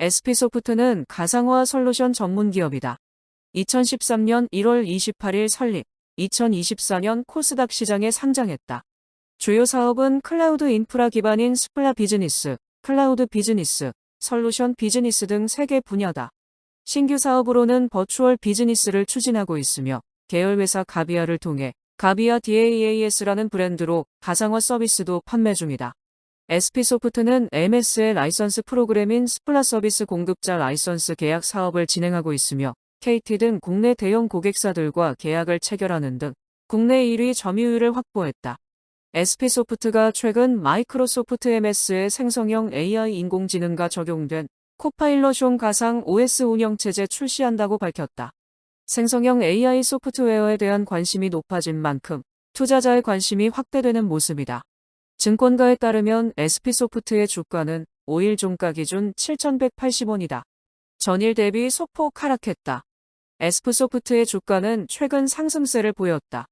SP소프트는 가상화 솔루션 전문 기업이다. 2013년 1월 28일 설립, 2024년 코스닥 시장에 상장했다. 주요 사업은 클라우드 인프라 기반인 스플라 비즈니스, 클라우드 비즈니스, 솔루션 비즈니스 등 3개 분야다. 신규 사업으로는 버추얼 비즈니스를 추진하고 있으며 계열회사 가비아를 통해 가비아 DAAS라는 브랜드로 가상화 서비스도 판매 중이다. SP소프트는 MS의 라이선스 프로그램인 스플라 서비스 공급자 라이선스 계약 사업을 진행하고 있으며 KT 등 국내 대형 고객사들과 계약을 체결하는 등 국내 1위 점유율을 확보했다. SP소프트가 최근 마이크로소프트 MS의 생성형 AI 인공지능과 적용된 코파일럿 가상 OS 운영체제 출시한다고 밝혔다. 생성형 AI 소프트웨어에 대한 관심이 높아진 만큼 투자자의 관심이 확대되는 모습이다. 증권가에 따르면 SP소프트의 주가는 5일 종가 기준 7,180원이다. 전일 대비 소폭 하락했다. SP소프트의 주가는 최근 상승세를 보였다.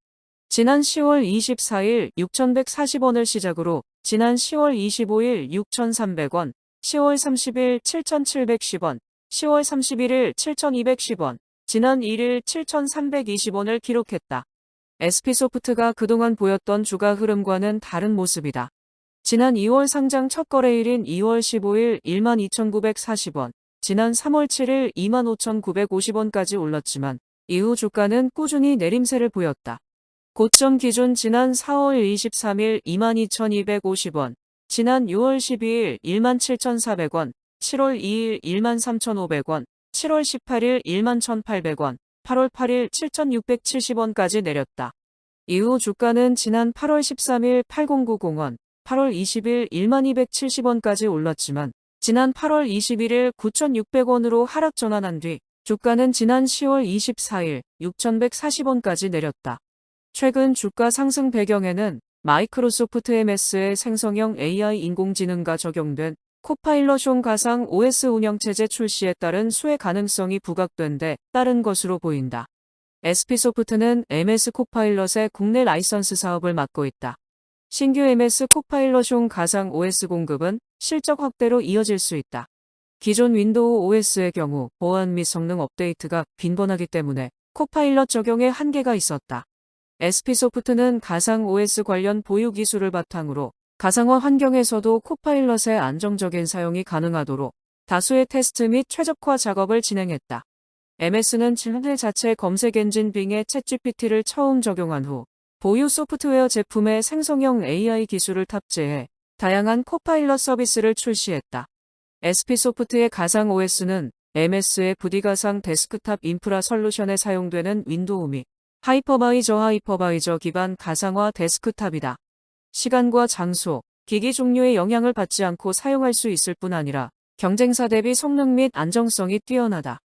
지난 10월 24일 6,140원을 시작으로 지난 10월 25일 6,300원, 10월 30일 7,710원, 10월 31일 7,210원, 지난 1일 7,320원을 기록했다. SP소프트가 그동안 보였던 주가 흐름과는 다른 모습이다. 지난 2월 상장 첫 거래일인 2월 15일 12,940원, 지난 3월 7일 25,950원까지 올랐지만 이후 주가는 꾸준히 내림세를 보였다. 고점 기준 지난 4월 23일 22,250원, 지난 6월 12일 17,400원, 7월 2일 13,500원, 7월 18일 11,800원, 8월 8일 7,670원까지 내렸다. 이후 주가는 지난 8월 13일 8,090원, 8월 20일 1270원까지 올랐지만 지난 8월 21일 9,600원으로 하락 전환한 뒤 주가는 지난 10월 24일 6,140원까지 내렸다. 최근 주가 상승 배경에는 마이크로소프트 MS의 생성형 AI 인공지능과 적용된 코파일럿 가상 OS 운영체제 출시에 따른 수혜 가능성이 부각된 데 따른 것으로 보인다. SP소프트는 MS 코파일럿의 국내 라이선스 사업을 맡고 있다. 신규 MS 코파일럿 가상 OS 공급은 실적 확대로 이어질 수 있다. 기존 윈도우 OS의 경우 보안 및 성능 업데이트가 빈번하기 때문에 코파일럿 적용에 한계가 있었다. SP소프트는 가상 OS 관련 보유 기술을 바탕으로 가상화 환경에서도 코파일럿의 안정적인 사용이 가능하도록 다수의 테스트 및 최적화 작업을 진행했다. MS는 지난해 자체 검색 엔진 빙의 챗GPT를 처음 적용한 후 보유 소프트웨어 제품에 생성형 AI 기술을 탑재해 다양한 코파일럿 서비스를 출시했다. SP소프트의 가상 OS는 MS의 부디가상 데스크탑 인프라 솔루션에 사용되는 윈도우 및 하이퍼바이저 기반 가상화 데스크탑이다. 시간과 장소, 기기 종류의 영향을 받지 않고 사용할 수 있을 뿐 아니라 경쟁사 대비 성능 및 안정성이 뛰어나다.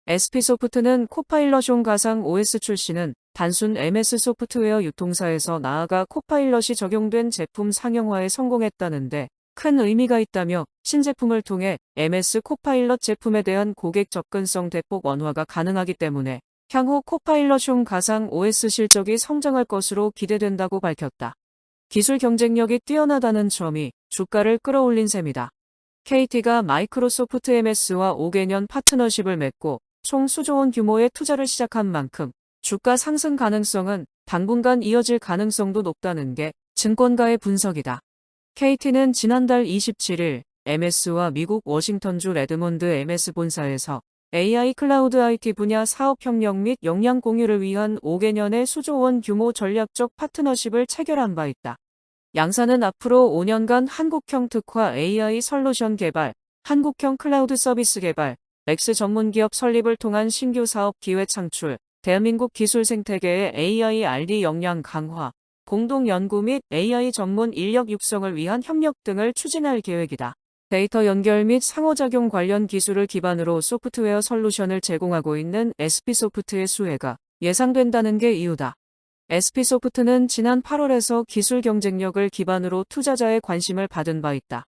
SP소프트는 코파일럿 가상 OS 출시는 단순 MS 소프트웨어 유통사에서 나아가 코파일럿이 적용된 제품 상용화에 성공했다는데 큰 의미가 있다며 신제품을 통해 MS 코파일럿 제품에 대한 고객 접근성 대폭 완화가 가능하기 때문에 향후 코파일럿 가상 OS 실적이 성장할 것으로 기대된다고 밝혔다. 기술 경쟁력이 뛰어나다는 점이 주가를 끌어올린 셈이다. KT가 마이크로소프트 MS와 5개년 파트너십을 맺고 총 수조원 규모의 투자를 시작한 만큼 주가 상승 가능성은 당분간 이어질 가능성도 높다는 게 증권가의 분석이다. KT는 지난달 27일 MS와 미국 워싱턴주 레드몬드 MS 본사에서 AI 클라우드 IT 분야 사업협력 및 역량 공유를 위한 5개년의 수조원 규모 전략적 파트너십을 체결한 바 있다. 양사는 앞으로 5년간 한국형 특화 AI 솔루션 개발, 한국형 클라우드 서비스 개발, 렉스 전문기업 설립을 통한 신규 사업 기회 창출, 대한민국 기술 생태계의 AI R&D 역량 강화, 공동 연구 및 AI 전문 인력 육성을 위한 협력 등을 추진할 계획이다. 데이터 연결 및 상호작용 관련 기술을 기반으로 소프트웨어 솔루션을 제공하고 있는 SP소프트의 수혜가 예상된다는 게 이유다. SP소프트는 지난 8월에서 기술 경쟁력을 기반으로 투자자의 관심을 받은 바 있다.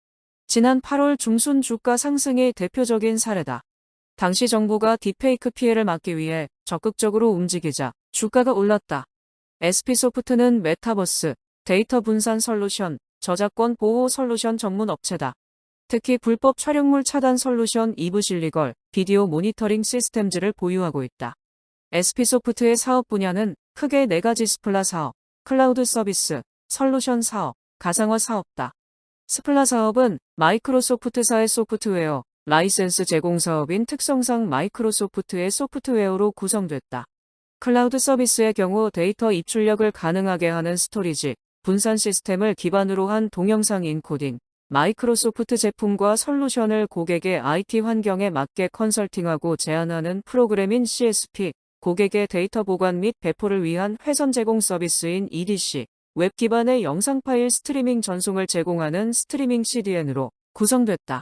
지난 8월 중순 주가 상승의 대표적인 사례다. 당시 정부가 딥페이크 피해를 막기 위해 적극적으로 움직이자 주가가 올랐다. SP소프트는 메타버스, 데이터 분산 솔루션, 저작권 보호 솔루션 전문 업체다. 특히 불법 촬영물 차단 솔루션 이브실리걸 비디오 모니터링 시스템즈를 보유하고 있다. SP소프트의 사업 분야는 크게 4가지 스플라 사업, 클라우드 서비스, 솔루션 사업, 가상화 사업다. 스플라 사업은 마이크로소프트사의 소프트웨어, 라이센스 제공 사업인 특성상 마이크로소프트의 소프트웨어로 구성됐다. 클라우드 서비스의 경우 데이터 입출력을 가능하게 하는 스토리지, 분산 시스템을 기반으로 한 동영상 인코딩, 마이크로소프트 제품과 솔루션을 고객의 IT 환경에 맞게 컨설팅하고 제안하는 프로그램인 CSP, 고객의 데이터 보관 및 배포를 위한 회선 제공 서비스인 EDC, 웹 기반의 영상 파일 스트리밍 전송을 제공하는 스트리밍 CDN으로 구성됐다.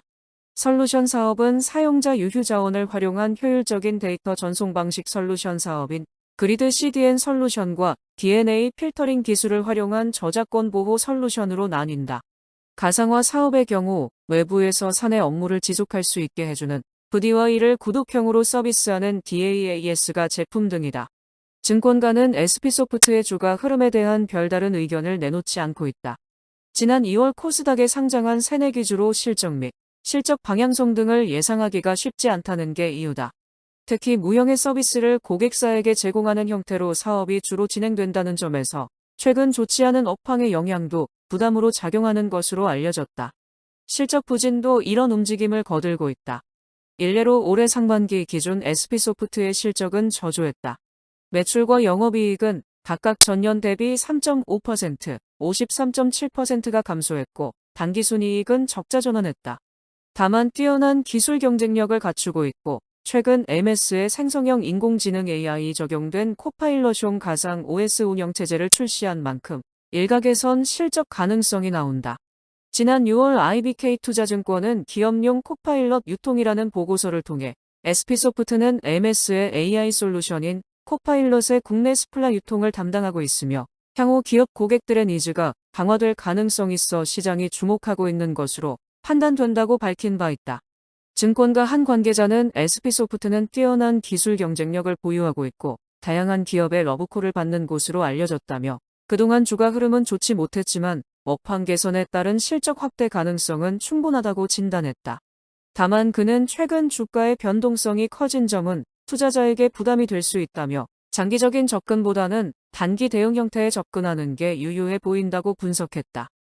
솔루션 사업은 사용자 유휴 자원을 활용한 효율적인 데이터 전송 방식 솔루션 사업인 그리드 CDN 솔루션과 DNA 필터링 기술을 활용한 저작권 보호 솔루션으로 나뉜다. 가상화 사업의 경우 외부에서 사내 업무를 지속할 수 있게 해주는 VD와 이를 구독형으로 서비스하는 DAAS가 제품 등이다. 증권가는 SP소프트의 주가 흐름에 대한 별다른 의견을 내놓지 않고 있다. 지난 2월 코스닥에 상장한 새내기주로 실적 및 실적 방향성 등을 예상하기가 쉽지 않다는 게 이유다. 특히 무형의 서비스를 고객사에게 제공하는 형태로 사업이 주로 진행된다는 점에서 최근 좋지 않은 업황의 영향도 부담으로 작용하는 것으로 알려졌다. 실적 부진도 이런 움직임을 거들고 있다. 일례로 올해 상반기 기준 SP소프트의 실적은 저조했다. 매출과 영업이익은 각각 전년 대비 3.5%, 53.7%가 감소했고 당기순이익은 적자 전환했다. 다만 뛰어난 기술 경쟁력을 갖추고 있고 최근 MS의 생성형 인공지능 AI 적용된 코파일럿용 가상 OS 운영체제를 출시한 만큼 일각에선 실적 가능성이 나온다. 지난 6월 IBK투자증권은 기업용 코파일럿 유통이라는 보고서를 통해 SP소프트는 MS의 AI 솔루션인 코파일럿의 국내 스플라 유통을 담당하고 있으며 향후 기업 고객들의 니즈가 강화될 가능성이 있어 시장이 주목하고 있는 것으로 판단된다고 밝힌 바 있다. 증권가 한 관계자는 SP소프트는 뛰어난 기술 경쟁력을 보유하고 있고 다양한 기업의 러브콜을 받는 곳으로 알려졌다며 그동안 주가 흐름은 좋지 못했지만 업황 개선에 따른 실적 확대 가능성은 충분하다고 진단했다. 다만 그는 최근 주가의 변동성이 커진 점은 투자자에게 부담이 될 수 있다며 장기적인 접근보다는 단기 대응 형태에 접근하는 게 유효해 보인다고 분석했다.